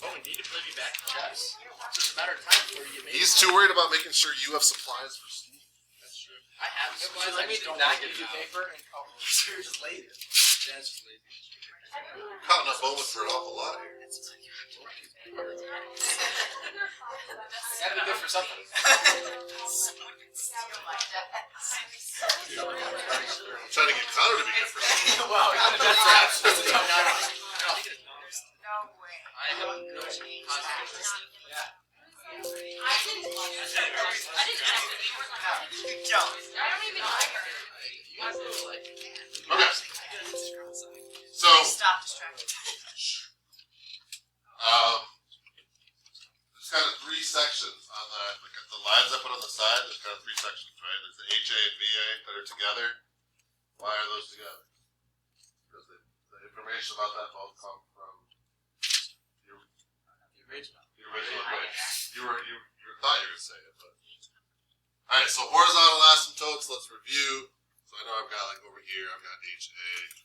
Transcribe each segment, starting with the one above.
Oh, we need to play you back in chess. It's just a matter of time before you get made. He's too worried about making sure you have supplies for Steve. That's true. I have supplies. Would you like I me just to don't not want to give get you it out. paper? And, oh, you're just lazy. Yeah, it's just lazy. Caught enough moment for an awful lot here. Gotta be good for something. I'm trying to get Connor to be good for something. Wow, not a death trap. No way. I have no concentration. Yeah. I didn't ask them. They weren't like, You don't. I don't even know. You guys look like. Okay, so Stop distracting. there's kind of three sections on the lines I put on the side. There's kind of three sections, right? There's the HA and VA that are together. Why are those together? Because the information about that both come from The original. the original equation. You thought you were saying it, but all right. So horizontal asymptotes. Let's review. So I know I've got like over here. I've got HA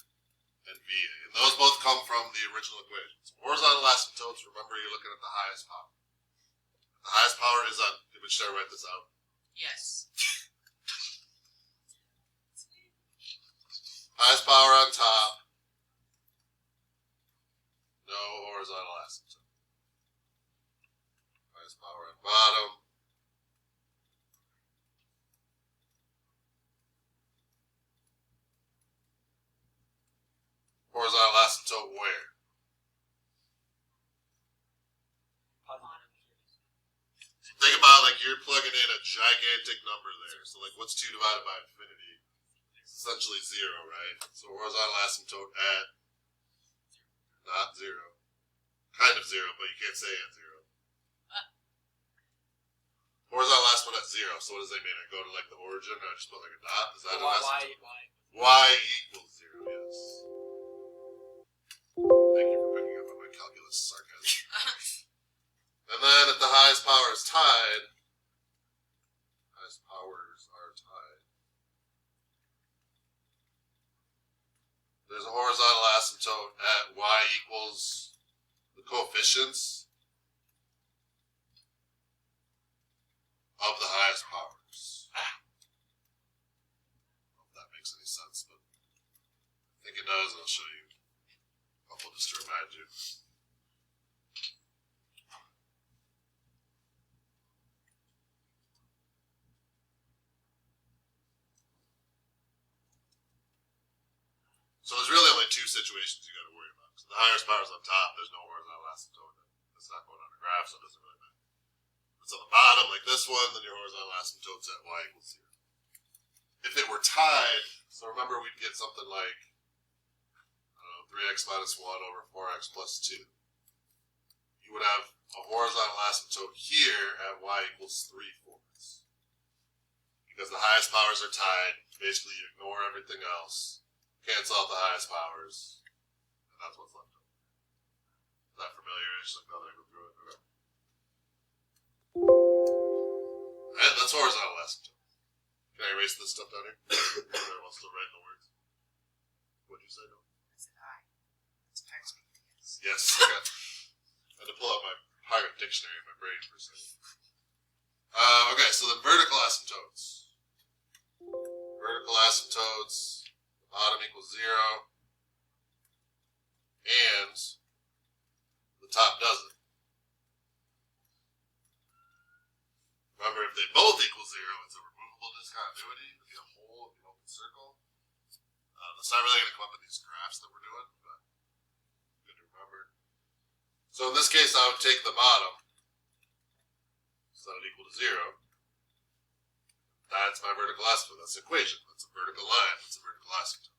and VA, and those both come from the original equation. So horizontal asymptotes. Remember, you're looking at the highest power. The highest power is on. Should I write this out? Yes. Highest power on top. No horizontal asymptote. Highest power on bottom. Horizontal asymptote where? Think about like you're plugging in a gigantic number there. So like what's 2 divided by infinity? It's essentially 0, right? So horizontal asymptote at not 0. Kind of 0, but you can't say at 0. Horizontal asymptote at 0. So what does that mean? I go to like the origin and I just put like a dot? Is that an asymptote? Y equals 0, yes. Thank you for picking up on my calculus sarcasm. And then if the highest power is tied, highest powers are tied, there's a horizontal asymptote at y equals the coefficients of the highest powers. I don't know if that makes any sense, but I think it does, and I'll show you. Hopefully just to remind you. So there's really only 2 situations you got to worry about. So the highest power is on top. There's no horizontal asymptote. That's not going on a graph, so it doesn't really matter. If it's on the bottom, like this one, then your horizontal asymptote's at y equals 0. If it were tied, so remember we'd get something like 3x minus 1 over 4x plus 2. You would have a horizontal asymptote here at y equals 3/4. Because the highest powers are tied, basically you ignore everything else. Cancel out the highest powers, and that's what's left over. Is that familiar? Just like another go through it. Okay. Alright, that's horizontal asymptote. Can I erase this stuff down here? Everyone wants to write the words. What'd you say, no? I said I. It's part of me. Yes, I had to pull out my pirate dictionary in my brain for a second. Okay, so the vertical asymptotes. Vertical asymptotes. Bottom equals 0, and the top doesn't. Remember, if they both equal 0, it's a removable discontinuity. It'd be a hole in the open circle. That's not really going to come up in these graphs that we're doing, but good to remember. So in this case, I would take the bottom, set it equal to 0. That's my vertical asymptote. That's the equation. That's a vertical line. That's a vertical asymptote.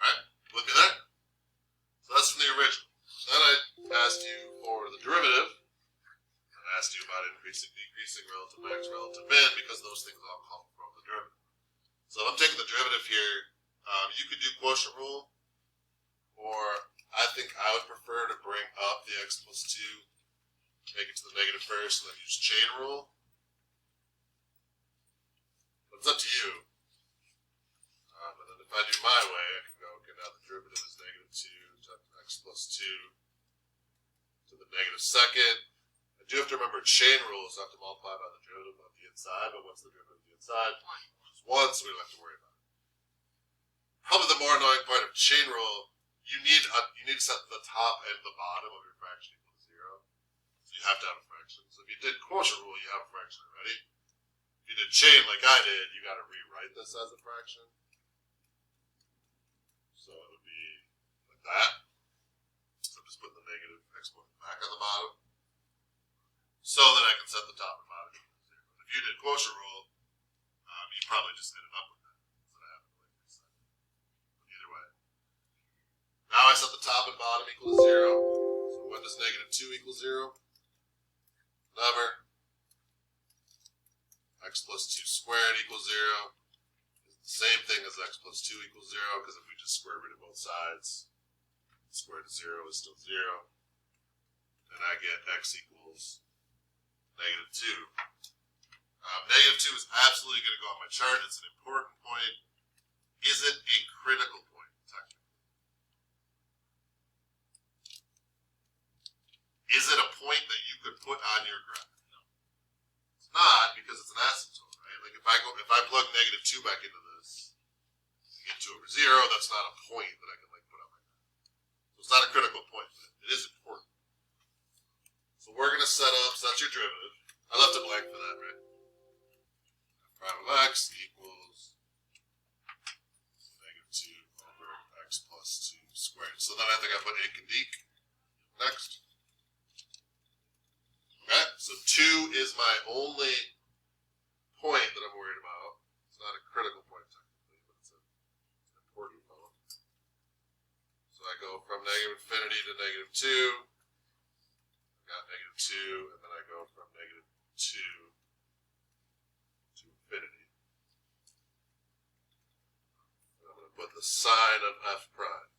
Alright, look at that. So that's from the original. Then I asked you for the derivative. And I asked you about increasing, decreasing, relative max, relative min, because those things all come from the derivative. So if I'm taking the derivative here, you could do quotient rule, or I think I would prefer to bring up the x plus 2, make it to the negative first, and then use chain rule. But it's up to you. But then if I do my way, I can x plus 2 to the negative second. I do have to remember chain rules. I have to multiply by the derivative of the inside, but what's the derivative of the inside? It's 1, so we don't have to worry about it. Probably the more annoying part of chain rule, you need to set the top and the bottom of your fraction equal to 0. So you have to have a fraction. So if you did quotient rule, you have a fraction already. If you did chain like I did, you got to rewrite this as a fraction. So it would be like that. So I'm just putting the negative exponent back on the bottom, so that I can set the top and bottom equal to 0. If you did quotient rule, you probably just ended up with that instead of having to like reset. But either way. Now I set the top and bottom equal to 0. So when does negative 2 equal 0? Never. X plus 2 squared equals 0. It's the same thing as x plus 2 equals 0, because if we just square root of both sides, square root of 0 is still 0. And I get x equals negative 2. Negative 2 is absolutely going to go on my chart. It's an important point. Is it a critical point, technically? Is it a point that you could put on your graph? No. It's not, because it's an asymptote, right? Like if I plug negative 2 back into this, I get 2 over 0, that's not a point that I can like put on my graph. So it's not a critical point, but it is important. So we're going to set your derivative. I left it blank for that, right? Prime of x equals negative 2 over x plus 2 squared. So then I think I put inc and dec next. Okay, so 2 is my only point that I'm worried about. It's not a critical point technically, but it's an important one. So I go from negative infinity to negative 2. I got negative 2, and then I go from negative 2 to infinity. And I'm going to put the sign of f prime.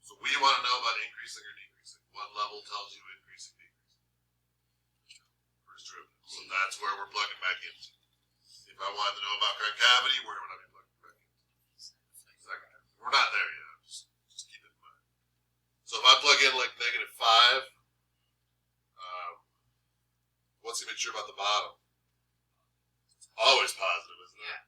So we want to know about increasing or decreasing. What level tells you increasing, decreasing? First derivative. So that's where we're plugging back into. If I wanted to know about concavity, where would I be plugging back into? Second. We're not there yet. Just keep it in mind. So if I plug in like negative 5, what's the mixture about the bottom? It's always positive, isn't it? Yeah.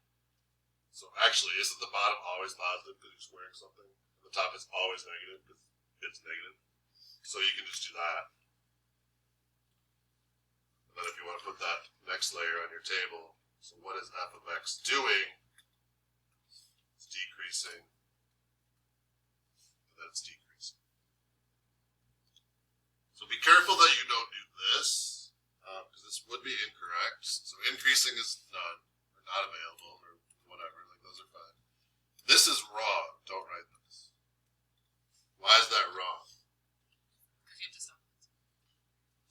So actually, isn't the bottom always positive because you're squaring something? And the top is always negative because it's negative. So you can just do that. And then if you want to put that next layer on your table, so what is f of x doing? It's decreasing. And then it's decreasing. So be careful that you don't do this, because this would be incorrect. So increasing is none, or not available, or whatever. Like those are fine. This is wrong. Don't write this. Why is that wrong?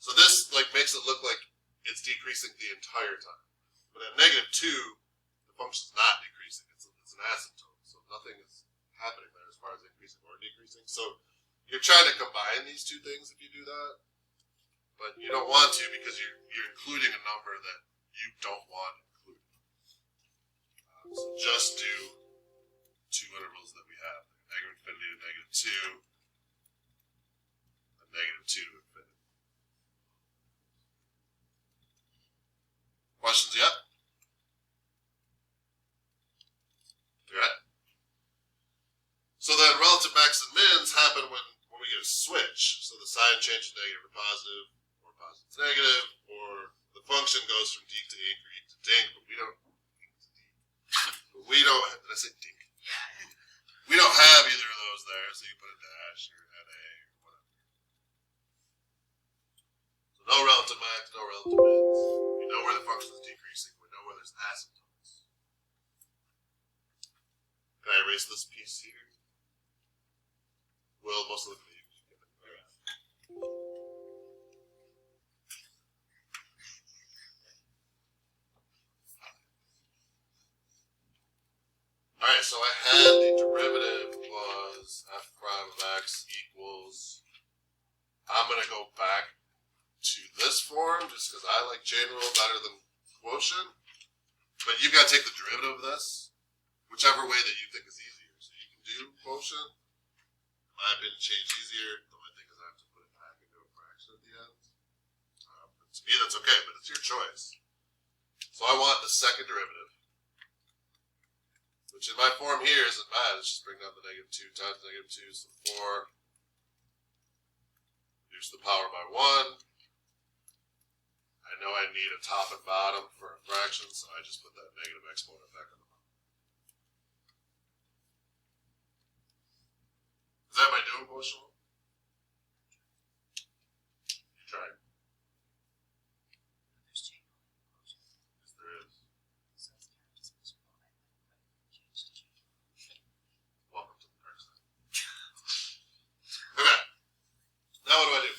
So this like makes it look like it's decreasing the entire time. But at negative 2, the function's not decreasing. It's an asymptote. So nothing is happening there as far as increasing or decreasing. So you're trying to combine these two things if you do that. But you don't want to, because you're including a number that you don't want included. So just do two intervals that we have. Negative infinity to negative 2. And negative 2 to infinity. Questions yet? Okay. So then relative max and mins happen when we get a switch. So the sign changes negative to positive, or positive to negative, or the function goes from dec to inc or inc to dink, but we don't. Did I say dink? Yeah. We don't have either of those there, so you put a dash or NA or whatever. So no relative max, no relative mins. We know where the function is decreasing. We know where there's asymptotes. Can I erase this piece here? Will, most of the Alright, so I had the derivative was f prime of x equals, I'm going to go back to this form just because I like chain rule better than quotient. but you've got to take the derivative of this, whichever way that you think is easier. So you can do quotient. In my opinion, change easier. The only thing is I have to put it back into a fraction at the end. But to me, that's okay, but it's your choice. So I want the second derivative, which in my form here isn't bad. It's just bring down the negative 2 times negative 2, so 4. Reduce the power by 1. I know I need a top and bottom for a fraction, so I just put that negative exponent back on the bottom. Is that my doing quotient? You try. There's chain quotient. Yes, there is. So it's kind of just miserable. I might change to chain. Welcome to the dark side. Okay. Now what do I do?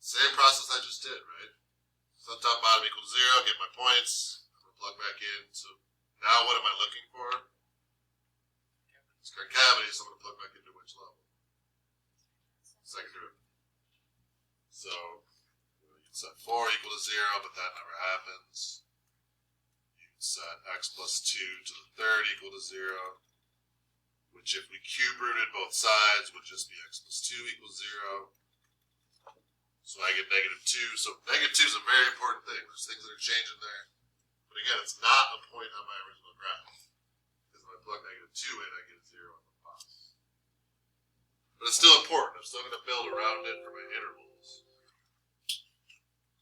Same process I just did, right? So top bottom equals 0, get my points. I'm going to plug back in. So now what am I looking for? It's concavity, so I'm going to plug back into which level? Second derivative. So you'd set 4 equal to 0, but that never happens. You'd set x plus 2 to the third equal to 0, which if we cube rooted both sides would just be x plus 2 equals 0. So I get negative 2. So negative 2 is a very important thing. There's things that are changing there. But again, it's not a point on my original graph. Because when I plug negative 2 in, I get a 0 on the box. But it's still important. I'm still going to build around it for my intervals.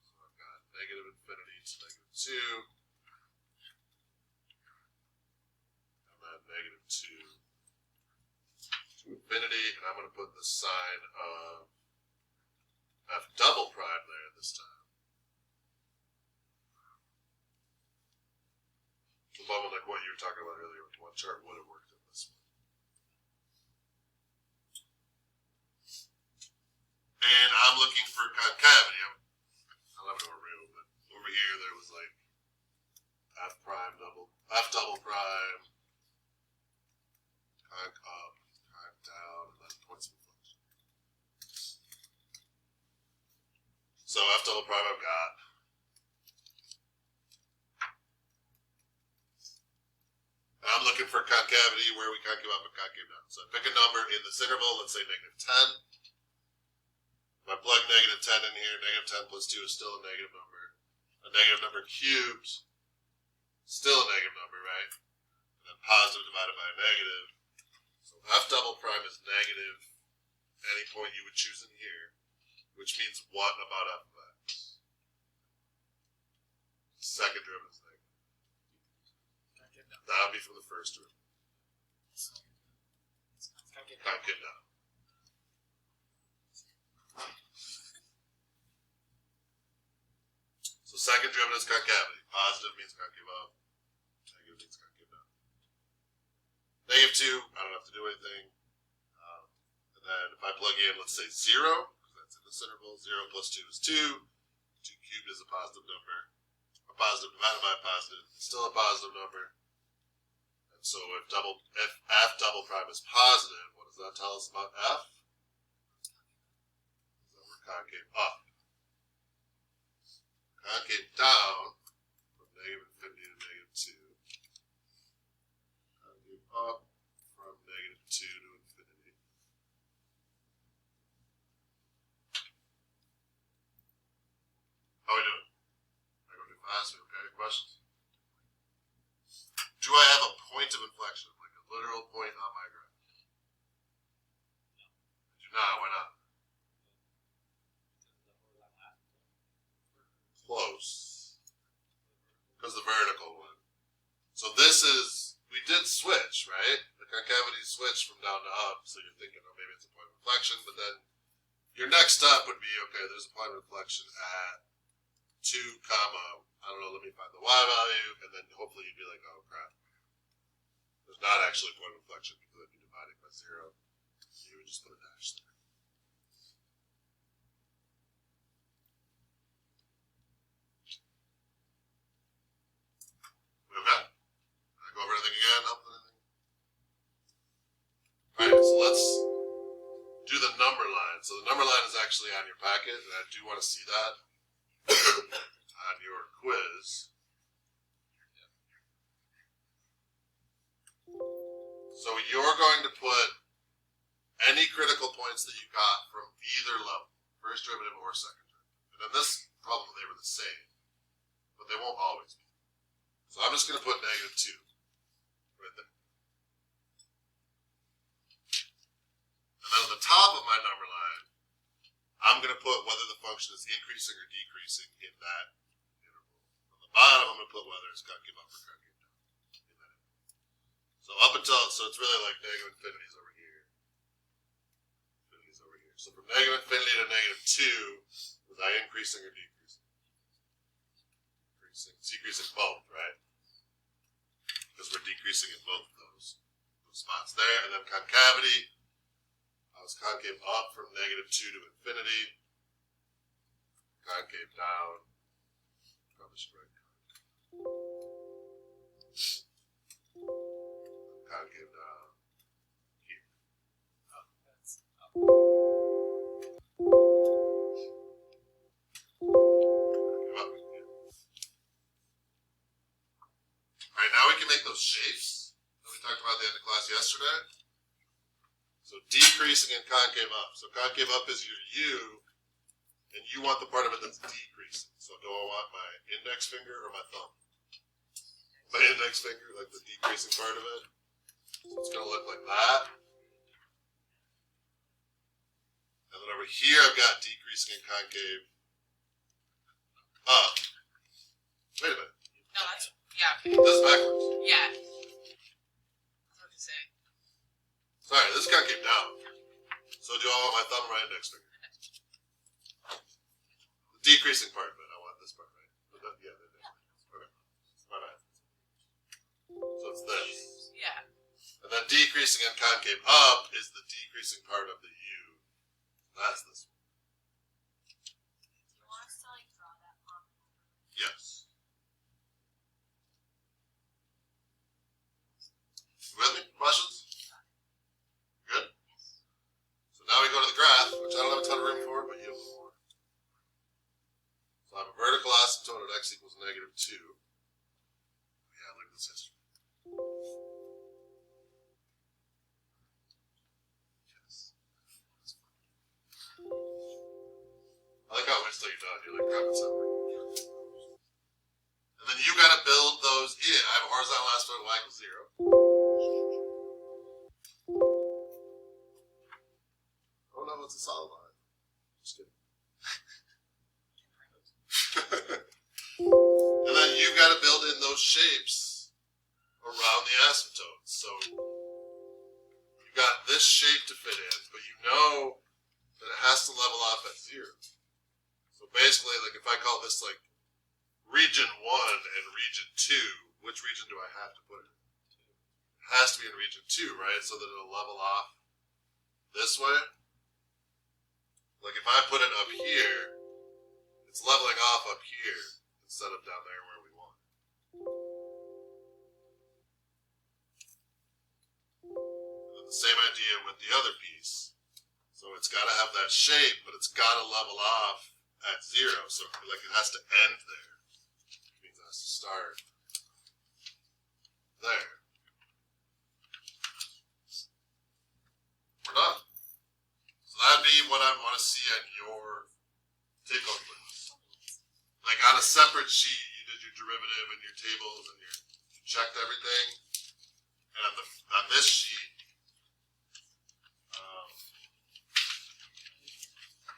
So I've got negative infinity to negative 2. And then negative 2 to infinity. And I'm going to put the sign of F double prime there this time. So Bubba, like what you were talking about earlier with one chart would have worked in this one. And I'm looking for concavity. I don't have it over real, but over here there was like F double prime, conc up, conc down, and then points of inflection. So F double prime I've got. And I'm looking for concavity where we concave up and concave down. So I pick a number in this interval, let's say negative 10. If I plug negative 10 in here, negative 10 plus 2 is still a negative number. A negative number cubed, still a negative number, right? And then positive divided by a negative. So F double prime is negative any point you would choose in here. Which means what about f of x? Second derivative is negative. That would be from the first derivative. Concave down. So second derivative is concavity. Positive means concave up. Negative means concave down. Negative 2, I don't have to do anything. And then if I plug in, let's say 0. Interval 0 plus 2 is 2. 2 cubed is a positive number. A positive divided by a positive is still a positive number. And so if f double prime is positive, what does that tell us about f? That we're concave up. Concave down from negative infinity to negative 2. Concave up from negative 2 to infinity. How are we doing? Am I going too fast? Okay, questions? Do I have a point of inflection, like a literal point on my graph? I do not. Why not? Close. Because the vertical one. So this is, we did switch, right? The concavity switched from down to up, so you're thinking, oh, maybe it's a point of inflection, but then your next step would be, okay, there's a point of inflection at 2 comma, I don't know, let me find the y value, and then hopefully you'd be like, oh crap. There's not actually a point of inflection because if you divide it by 0, you would just put a dash there. Okay? Can I go over everything again? Help with anything? Alright, so let's do the number line. So the number line is actually on your packet, and I do want to see that. on your quiz. So you're going to put any critical points that you got from either level, first derivative or second derivative. And in this problem, they were the same, but they won't always be. So I'm just going to put -2 right there. And then at the top of my number line, I'm going to put whether the function is increasing or decreasing in that interval. On the bottom, I'm going to put whether it's concave up or concave down in that interval. So up until, so it's really like negative infinity is over here. Infinity is over here. So from negative infinity to -2, was I increasing or decreasing? Increasing. It's decreasing both, right? Because we're decreasing in both of those spots there. And then concavity, I was concave up from -2 to infinity. Concave down. Probably should write concave down here. Concave up here. Alright, now we can make those shapes that we talked about at the end of class yesterday. So decreasing and concave up. So concave up is your U, and you want the part of it that's decreasing. So do I want my index finger or my thumb? My index finger, like the decreasing part of it. So it's going to look like that. And then over here I've got decreasing and concave up. Wait a minute. No, that's, yeah, This is backwards. yeah. That's what I was saying. Sorry, this is concave down. So do I want my thumb or my index finger? The decreasing part of it, I want this part, right? Yeah, the index finger. Okay. My bad. So it's this. Yeah. And then decreasing and concave up is the decreasing part of the U. That's this one. You want us to like draw that on? Yes. You with me? Questions? Good? So now we go to the graph, which I don't have a ton of room for, but you have a little more. So I have a vertical asymptote at x equals -2. Yeah, look at this history. Yes. I like how it waits till you're done. You're like, crap, it's over. And then you gotta build those in. I have a horizontal asymptote at y equals 0. Oh no, it's a solid line. Just kidding. And then you gotta build in those shapes around the asymptotes. So you got this shape to fit in, but you know that it has to level off at 0. So basically, like if I call this like region 1 and region 2, which region do I have to put it in? It has to be in region 2, right? So that it'll level off this way. Like if I put it up here, it's leveling off up here instead of down there where we want. And then the same idea with the other piece. So it's got to have that shape, but it's got to level off at 0. So like it has to end there. Which means it has to start there. We're done. So that'd be what I want to see on your take-home quiz. Like on a separate sheet, you did your derivative and your tables and you checked everything. And on this sheet,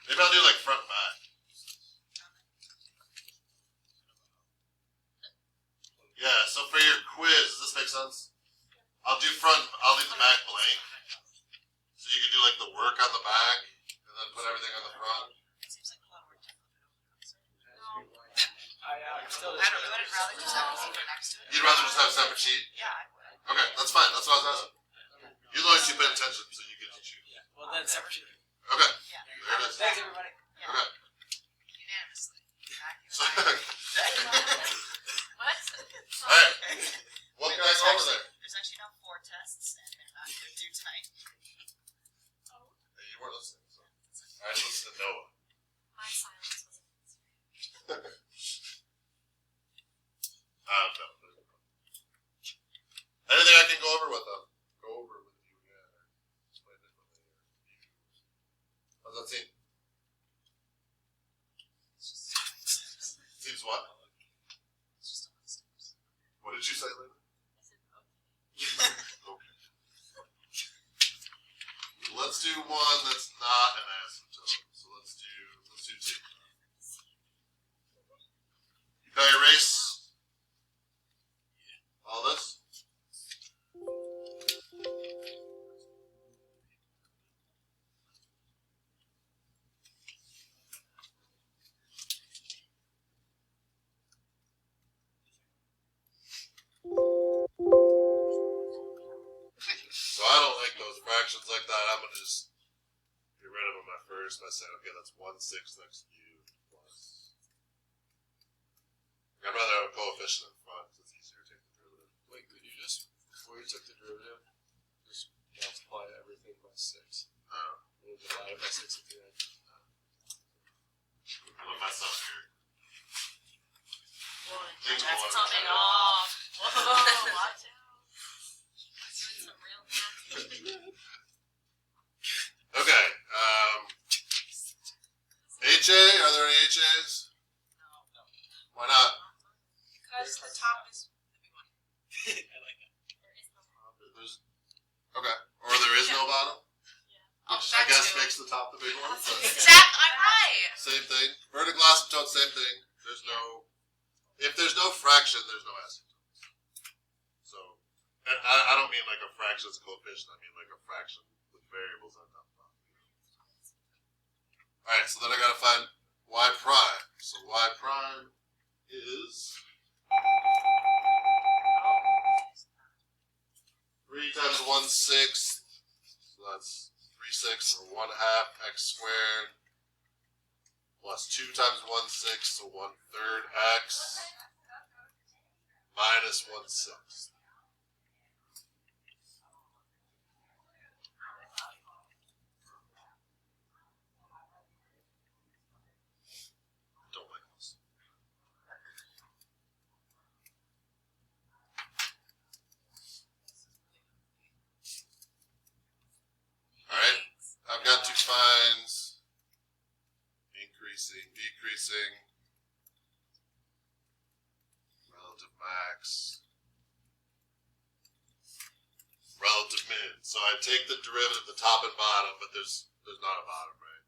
maybe I'll do like front and back. Yeah, so for your quiz, does this make sense? I'll do front, I'll leave the back blank. So you can do like the work on the back and then put everything on the front. It seems like a lot of work to flip it over. I'm still I don't know, I'd rather just have a zero next to it. You'd rather just have a separate sheet? Yeah, I would. Okay, that's fine. That's what I was asking. You're the ones who pay attention, so you get to choose. Well, then separate. Okay, Yeah. there it is. Thanks, everybody. Yeah. Okay. Unanimously. So, What? alright. What can I go over there? There's actually now 4 tests, and they're not they're due tonight. Hey, you weren't listening, so. I just listened to Noah. My silence was No. Anything I can go over with them? Go over with you again. Or explain it with me. How's that seem? Seems what? What did you say, Lynn? Okay. Let's do one that's not an asymptote. So let's do two. Can I erase all this? So I don't like those fractions like that. I'm gonna just get rid of them at first by saying, okay, that's 1/6 next cube plus. I'd rather have a coefficient in front because it's easier to take the derivative. Wait, could you just, before you took the derivative, just multiply everything by 6? And then divide it by 6 at the end. I'm gonna mess up here. That's something off. Whoa, watch out. Doing some real math. Okay. HA, are there any HAs? Why not? Because the top is the big one. I like that. There's, okay. Or there is no bottom? Oh, Which I that guess too. makes the top the big one. But Exactly, I'm right. same thing. Vertical asymptote, same thing. There's no, if there's no fraction, there's no asymptote. So, and I don't mean like a fraction as a coefficient. I mean like a fraction with variables on top. Alright, so then I gotta find y prime. So y prime is 3 times 1/6. So that's 3/6 or 1/2 x squared plus 2 times 1/6, so 1/3 x minus 1/6. Don't like this. Alright, I've got two finds. Increasing, decreasing, relative max, relative min. So I take the derivative of the top and bottom, but there's not a bottom, right?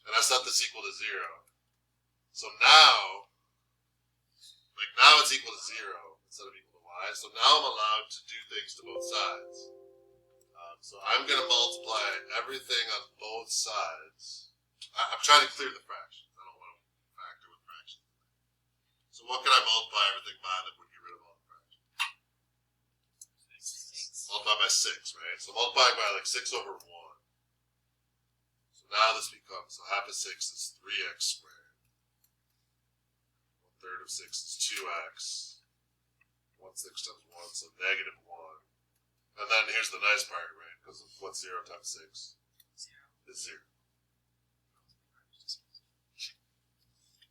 And I set this equal to 0. So now, like now it's equal to 0 instead of equal to y. So now I'm allowed to do things to both sides. So I'm going to multiply everything on both sides. I'm trying to clear the fractions. I don't want to factor with fractions. So what can I multiply everything by that would get rid of all the fractions? 6. Multiply by 6, right? So multiplying by like 6 over 1. So now this becomes, so half of 6 is 3x squared. 1/3 of 6 is 2x. 1/6 times 1, so negative 1. And then here's the nice part, right? Because what's 0 times 6? 0. Is 0.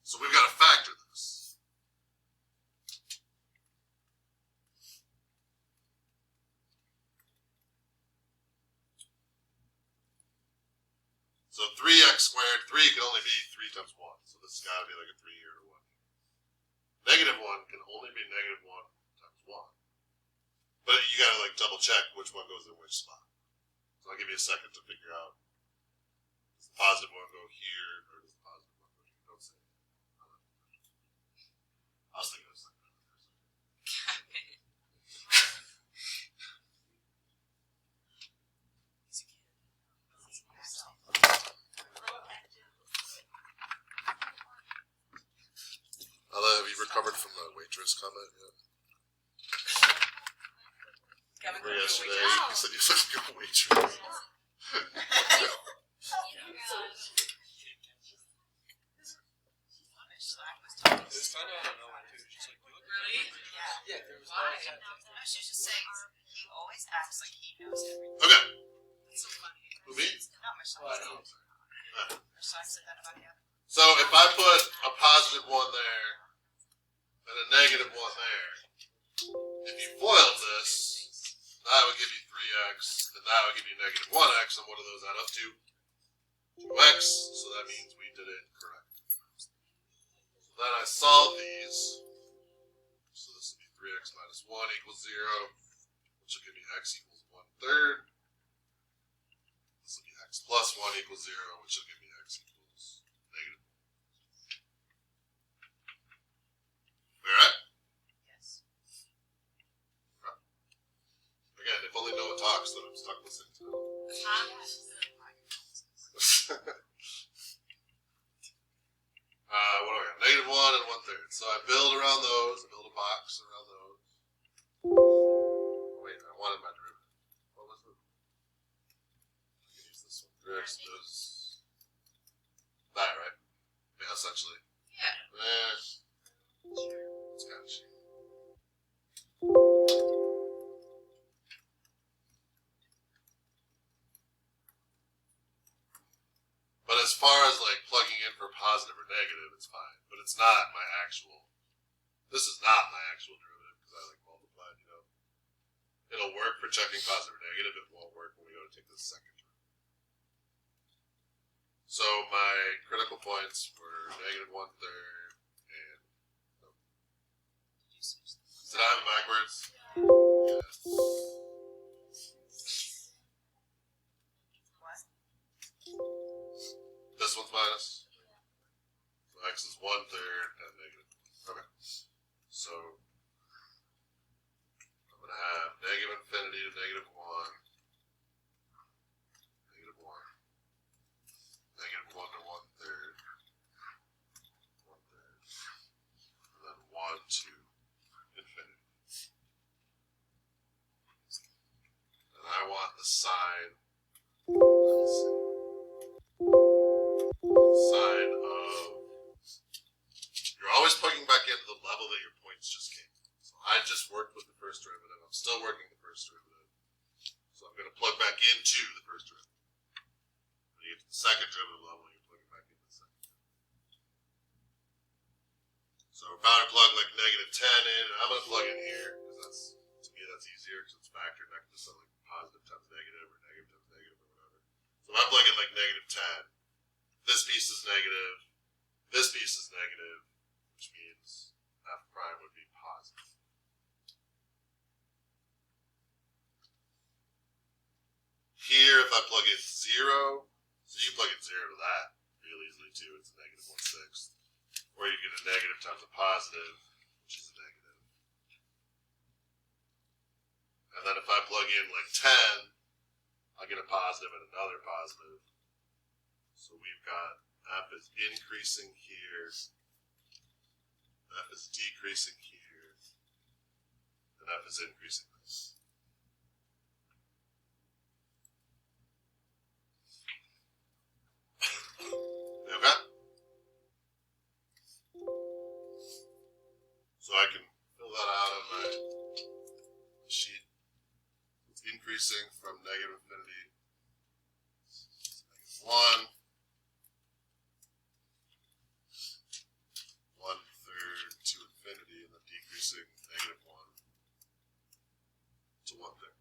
So we've got to factor this. So 3x squared, 3 can only be 3 times 1. So this has got to be like a 3 here to 1. Negative 1 can only be negative 1 times 1. But you got to like double check which one goes in which spot. So I'll give you a second to figure out. Does the positive one go here, or does the positive one go here? Don't say it. I was thinking of something. Have you recovered from the waitress comment yet? Kevin, Remember yesterday, waitress. you said you such a good waitress. It was kind of out of nowhere, too. Just like, you look Really? Yeah, there was Why? no I was just saying, he always acts like he knows everything. Okay, That's so funny. who me? Not my son. Well, Our son said that about him. So if I put a positive 1 there, and a negative 1 there. If you FOILed this, that would give you 3x, then that would give you negative 1x, and what do those add up to? 2x, so that means we did it correct. So then I solve these, so this will be 3x minus 1 equals 0, which will give me x equals 1/3. This will be x plus 1 equals 0, which will give me x equals negative 1. Alright? Yes. Again, if only Noah talks, then I'm stuck listening to him. What do I got? Negative 1 and 1/3. So I build around those. I build a box around those. Oh, wait, I wanted my derivative. What was it? I can use this one. 3x does that, right? Yeah, essentially. Yeah. It's kind of cheap. But as far as like plugging in for positive or negative, it's fine. But it's not my actual. This is not my actual derivative because I like multiplied. You know, it'll work for checking positive or negative. It won't work when we go to take the second derivative. So my critical points were negative 1/3 and. No. Did I have it backwards? Yeah. This one's minus. So x is 1/3 and negative. Okay. So I'm going to have negative infinity to negative 1. Negative 1. Negative 1 to 1/3. 1/3. And then 1 to infinity. And I want the sign. Let's see. Sign of, you're always plugging back into the level that your points just came. So I just worked with the first derivative. I'm still working the first derivative. So I'm going to plug back into the first derivative. When you get to the second derivative level, you're plugging back into the second. So we're about to plug like negative 10 in. And I'm going to plug in here because that's, to me, that's easier because it's factored back to something like positive times negative or negative times negative or whatever. So if I plug in like negative 10, this piece is negative, this piece is negative, which means f prime would be positive. Here, if I plug in 0, so you plug in 0 to that real easily too, it's a negative 1/6. Or you get a negative times a positive, which is a negative. And then if I plug in like 10, I'll get a positive and another positive. So we've got f is increasing here, f is decreasing here, and f is increasing this. Okay? So I can fill that out on my sheet. It's increasing from negative infinity to negative 1. 1/3 to infinity, and then decreasing negative 1 to 1/3.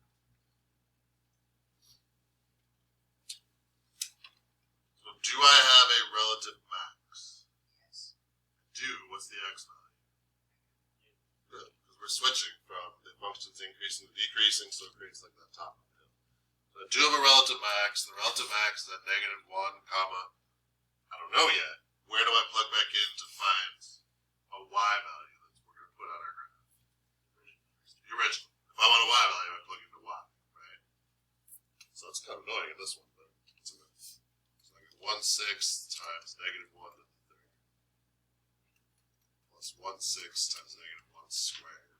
So do I have a relative max? Yes. Do. What's the x value? Good, because we're switching from the functions increasing to decreasing, so it creates like that top of the hill. So I do have a relative max. The relative max is at negative 1, comma, I don't know yet. Where do I plug back in to find a y value that we're going to put on our graph? The original. If I want a y value, I plug into y, right? So it's kind of annoying in this one, but it's enough. So I get 1/6 times negative 1 to the 3rd plus 1/6 times negative 1 squared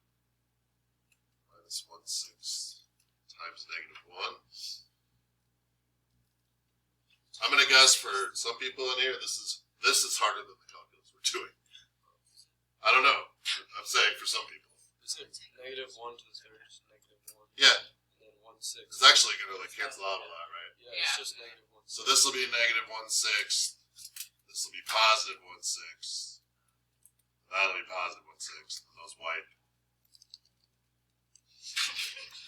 minus 1/6 times negative 1. I'm going to guess for some people in here, this is harder than the calculus we're doing. I don't know. I'm saying for some people. Is it negative 1 to the 3rd is negative 1? Yeah. And then 1/6. It's actually going to like cancel out a lot, right? Yeah, it's just negative 1/6. So this will be negative 1/6. This will be positive 1/6. That'll be positive 1/6. Those white.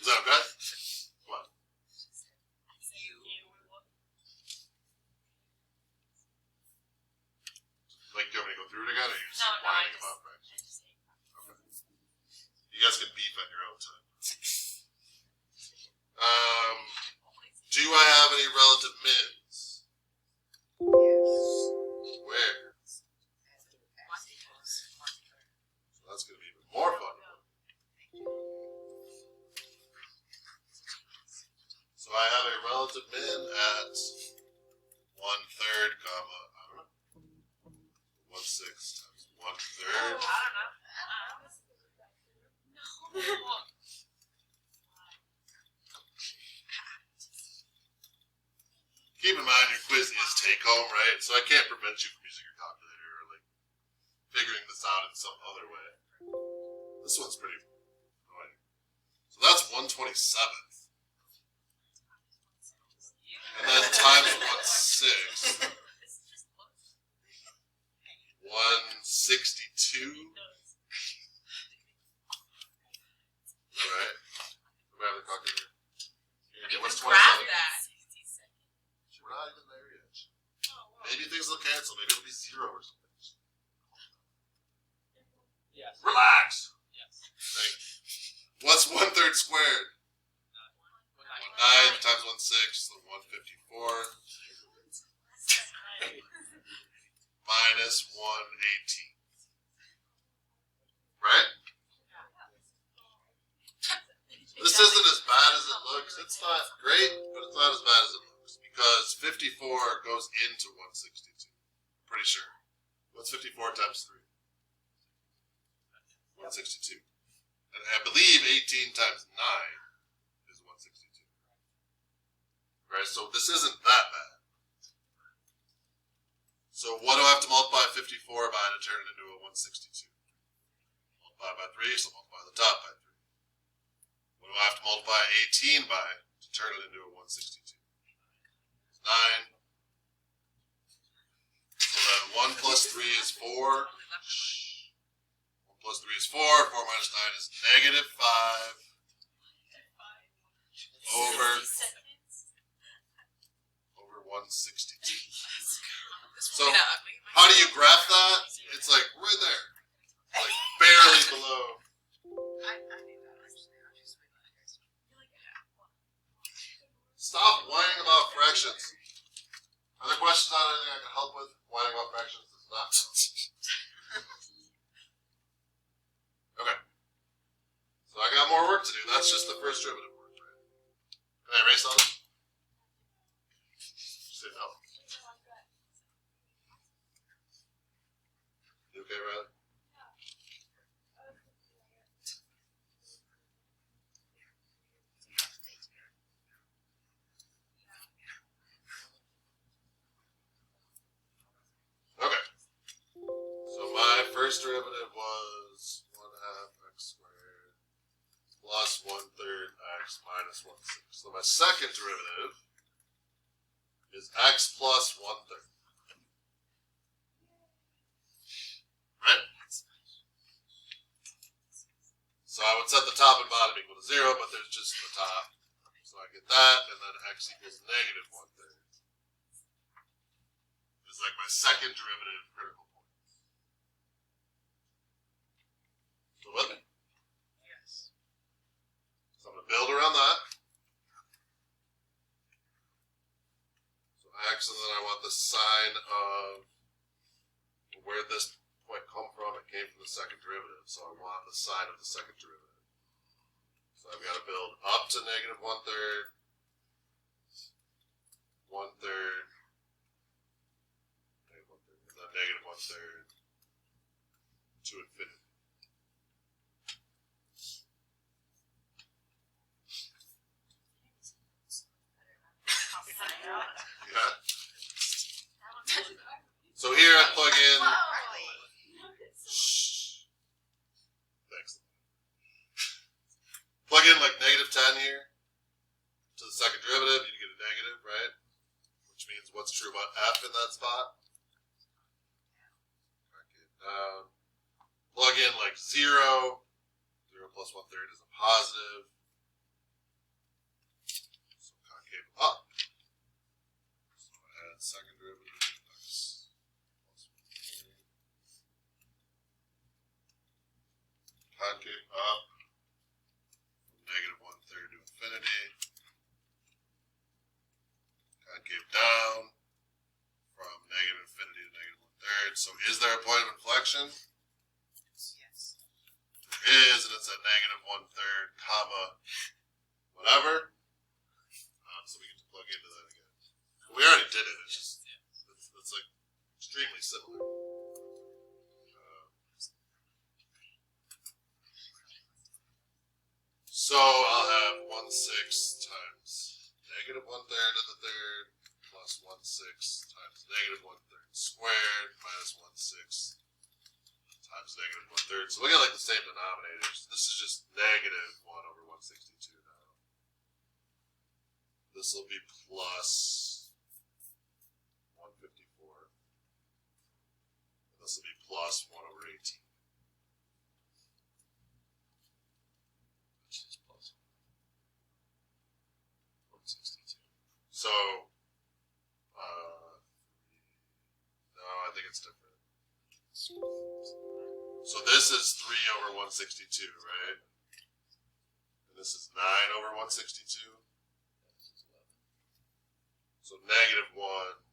Is that okay? What? Like, do you want me to go through it again, or you just No, I whining just- about fractions? Okay. You guys can beef at your own time. Do I have any relative mins? Where? So that's going to be even more fun. So I have a relative min at 1/3, comma, I don't know, 1/6 times 1/3. I don't know. No. Keep in mind your quiz is take home, right? So I can't prevent you from using your calculator or like figuring this out in some other way. This one's pretty annoying. So that's 1/27th. And then times 1/6. 1/62. Alright. Grab the calculator. Here, what's 27? We're not even there yet. Maybe things will cancel. Maybe it'll be 0 or something. Yes. Relax. Yes. Thank you. What's 1/3 squared? 1/9 times 1/6, so 154. Minus 1/18. Right? This isn't as bad as it looks. It's not great, but it's not as bad as it looks. Because 54 goes into 162. Pretty sure. What's 54 times 3? 162. And I believe 18 times 9 is 162. Right, so this isn't that bad. So what do I have to multiply 54 by to turn it into a 162? Multiply by 3, so multiply the top by 3. What do I have to multiply 18 by to turn it into a 162? 9. So then 1 plus 3 is 4. 1 plus 3 is 4. 4 minus 9 is negative 5. Over 162. So, how do you graph that? It's like right there. Like barely below. Stop whining about fractions. Are there questions on anything I can help with? Whining about fractions is nonsense. Okay. So I got more work to do. That's just the first derivative work, right? Can I erase all this? Say no. You okay, Riley? Okay. So my first derivative was 1/2 x squared plus 1/3 x minus 1/6. So my second derivative is x plus 1/3. Right? So I would set the top and bottom equal to 0, but there's just the top. So I get that, and then x equals negative 1/3. It's like my second derivative critical point. Still with me? Yes. So I'm going to build around that. So x, and then I want the sign of where this point come from. It came from the second derivative, so I want the sign of the second derivative. So I've got to build up to negative 1/3, 1/3, and then negative 1/3 to infinity. Yeah. So here I plug in. Thanks. Plug in like negative 10 here to the second derivative. You get a negative, right? Which means what's true about f in that spot? Mark it down. 0. 0 plus 1/3 is a positive. So concave up. So I add second derivative x plus 1/3. Concave up from negative 1/3 to infinity. Concave down from negative infinity to negative 1/3. So is there a point of inflection? Yes. There is, and it's at negative 1/3, comma, whatever. So we get to plug into that again. We already did it. It's just it's like extremely similar. So I'll have 1/6 times negative 1/3 to the third plus 1/6 times negative 1/3 squared minus 1/6 times negative 1/3. So we got like the same denominators. This is just negative 1 over 162 now. This will be plus 154. And this will be plus 1 over 18. Which is plus 162. So, no, I think it's different. So this is 3 over 162, right? And this is 9 over 162. So negative 1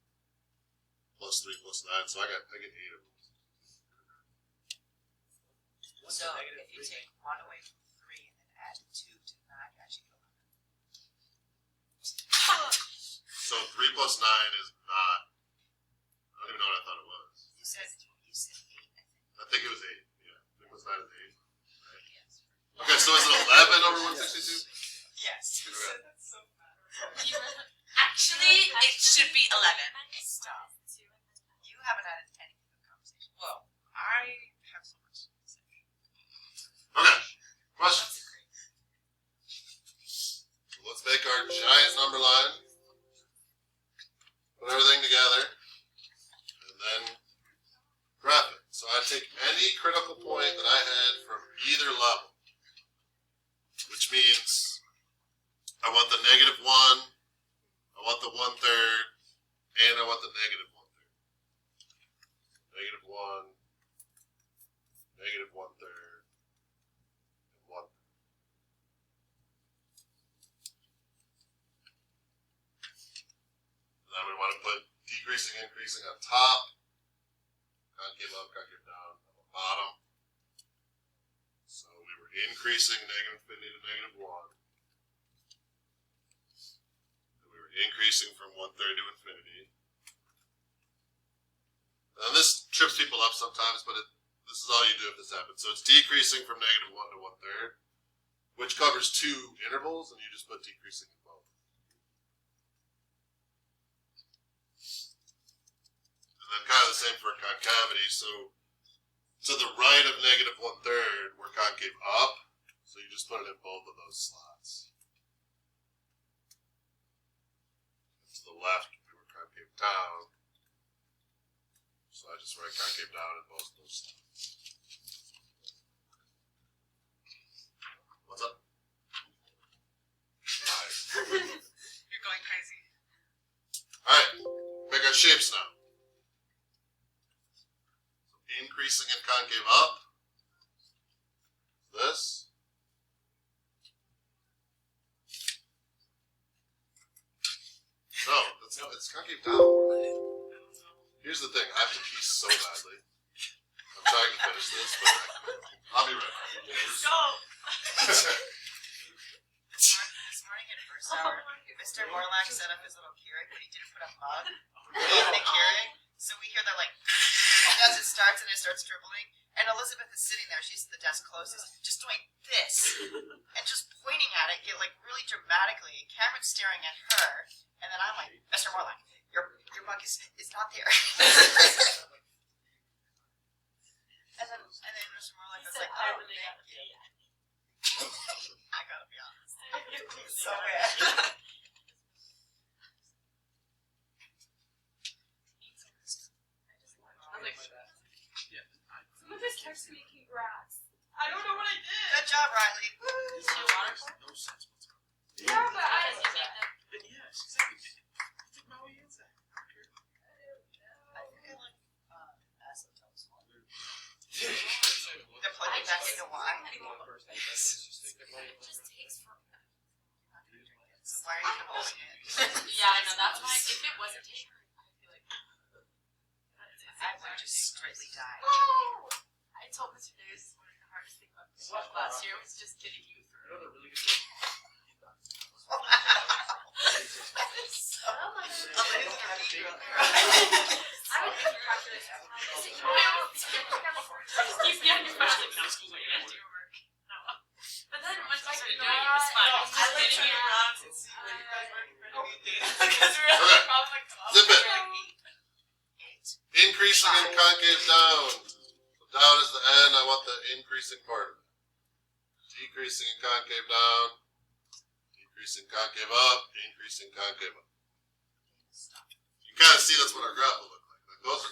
plus 3 plus 9. So I get 8 of them. So if you take 1 away from 3 and then add 2 to 9, you actually get 11. So 3 plus 9 is not. I don't even know what I thought it was. You said 8, I think. I think it was 8. Yeah. 3 plus 9 is 8. Yes. Okay, so is it 11 over 162? Yes. You said that's so bad. Actually, it should be 11. Stop. You haven't added anything to the conversation. Well, I have so much to say. Okay. Questions? So let's make our giant number line. Put everything together. And then graph it. So I take any critical point that I had from either level. Which means I want the negative 1, I want the 1/3, and I want the negative 1/3. Negative 1, negative 1/3, and 1. And then we want to put decreasing, increasing on top, concave up, concave down on the bottom. So we were increasing negative infinity to negative 1. And we were increasing from 1/3 to infinity. And this trips people up sometimes, but this is all you do if this happens. So it's decreasing from negative 1 to 1/3, which covers 2 intervals, and you just put decreasing in both. And then kind of the same for concavity. So to the right of negative 1/3, we're concave up, so you just put it in both of those slots. And to the left, we were concave down, so I just write concave down in both of those slots. What's up? You're going crazy. Alright, make our shapes now. Increasing and concave up. This. No, it's concave down. Here's the thing, I have to pee so badly. I'm trying to finish this, but I'll be right back. Go! This morning at first hour, Mr. Morlock set up his little Keurig, but he didn't put a mug in the Keurig. So we hear the as it starts and it starts dribbling. And Elizabeth is sitting there, she's at the desk closest, just doing this. And just pointing at it, really dramatically. Cameron's staring at her. And then I'm like, Mr. Morlock, your mug is not there. and then Mr. Morlock was like, oh, thank you. I gotta be honest. So bad. Someone just texted me congrats. I don't know what I did. Good job, Riley. Is she a waterfall? No sense whatsoever. Yeah, but I didn't make them. But yes, exactly. Take Maui inside. I think I like acetone. They're plugging back into wine. It just takes forever. So why are you holding it? Yeah, I know. That's why if it wasn't taken, I'd be like, I would just straightly die. oh! I told Mr. Davis one of the hardest things about last year was just getting you through. I would do calculus. Keep me on your phone. Like, no, I didn't do your work. No. But then once I started doing it, it was fun. I looked at your rocks and see where you guys were running data. Because we're Okay. probably like, Zip it. Increasing and concave down. So down is the end. I want the increasing part of it. Decreasing and concave down. Decreasing concave up. Increasing concave up. You can kind of see that's what our graph will look like.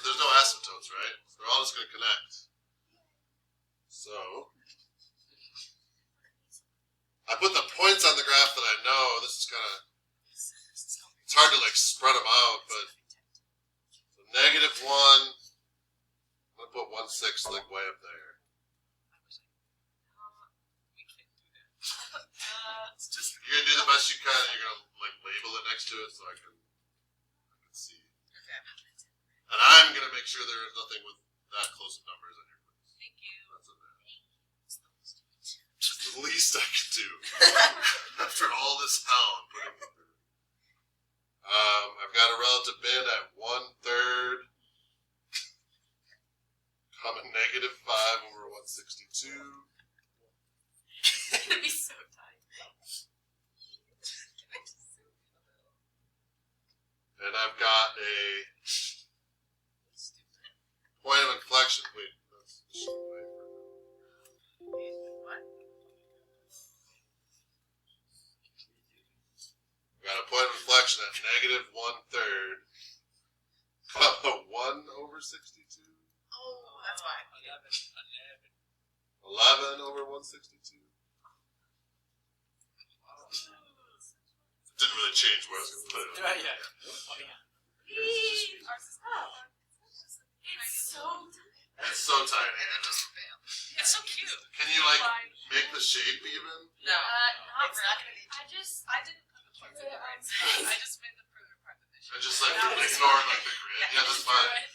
There's no asymptotes, right? They're all just going to connect. So I put the points on the graph that I know. This is kind of, it's hard to like spread them out, but so -1. I'm gonna put 1/6 like way up there. You're gonna do the best you can. And you're gonna like label it next to it so I can see. And I'm gonna make sure there is nothing with that close of numbers on your quiz. thank you. That's in there. Just the least I can do after all this hell I'm putting through. I've got a relative band at 1/3, comma -5 over 162. It's gonna be so tight. And I've got a point of inflection. Wait, that's What? I've got a point of inflection at -1/3, comma 1 over 62. Oh, that's why. 11 over 162. Didn't really change where I was going to put it. Yeah. It's so tight. It's so tiny. It's so cute. Can you like make the shape even? No. Not It's not really. gonna be. I didn't put the parts in the right spot. I just made the further part of the I just like ignore like the grid. Yeah, that's fine.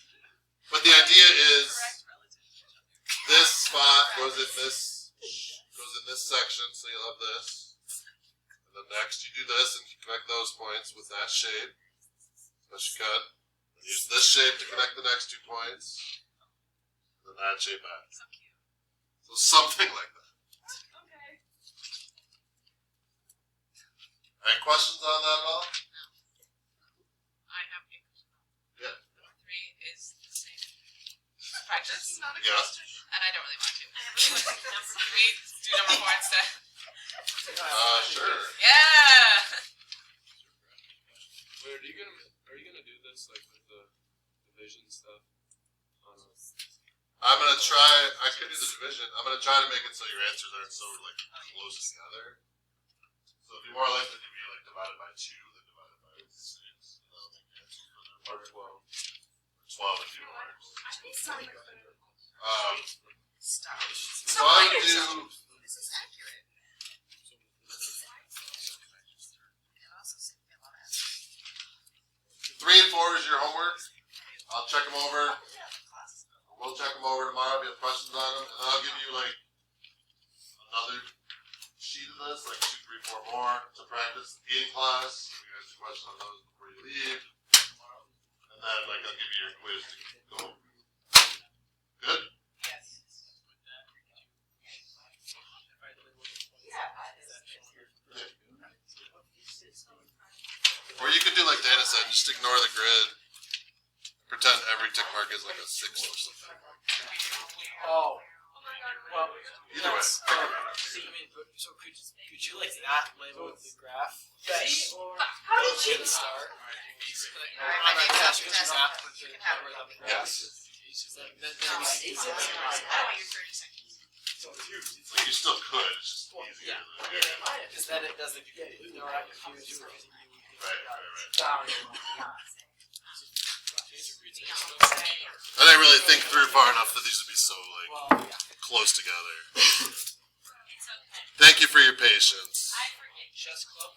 But the idea is this spot goes in this section, so you'll have this. And then next you do this and you connect those points with that shape. As you can. And use this shape to connect the next 2 points. And then that shape back. So cute. So something like that. Okay. Any questions on that at all? I have a question. Yeah. Number 3 is the same practice, not a Yeah. question. And I don't really want to. I have a question. Number 3, let's do number 4 instead. Sure. Yeah! Wait, are you gonna do this like with the division stuff? I'm gonna try. I could do the division. I'm gonna try to make it so your answers aren't so like close together. So it'd be more likely to be like divided by 2 than divided by 6. That'll make the answers Or better. 12. 12 if you marks. Stop. So I would do. This is accurate. It also saved me a lot of effort. 3 and 4 is your homework. I'll check them over. We'll check them over tomorrow if you have questions on them, and I'll give you like another sheet of this, like 2, 3, 4 more to practice in class. You guys have questions on those before you leave, and then like I'll give you your quiz to go. Good. Yes. Or you could do like Dana said, just ignore the grid. Pretend every tick mark is like a 6 or something. Oh. Well, Either way. So could you like not label the graph? Yes. Or How did you the start? Alright, I think that's Just the graph test. with the You can have numbers on the it. graph. Yes. Then No, we see it's I want your 30 seconds. you still could. It's just easier. Because then it doesn't get you know what I confuse you with. Right. I didn't really think through far enough that these would be so like close together. It's okay. Thank you for your patience. I forget. Chess club.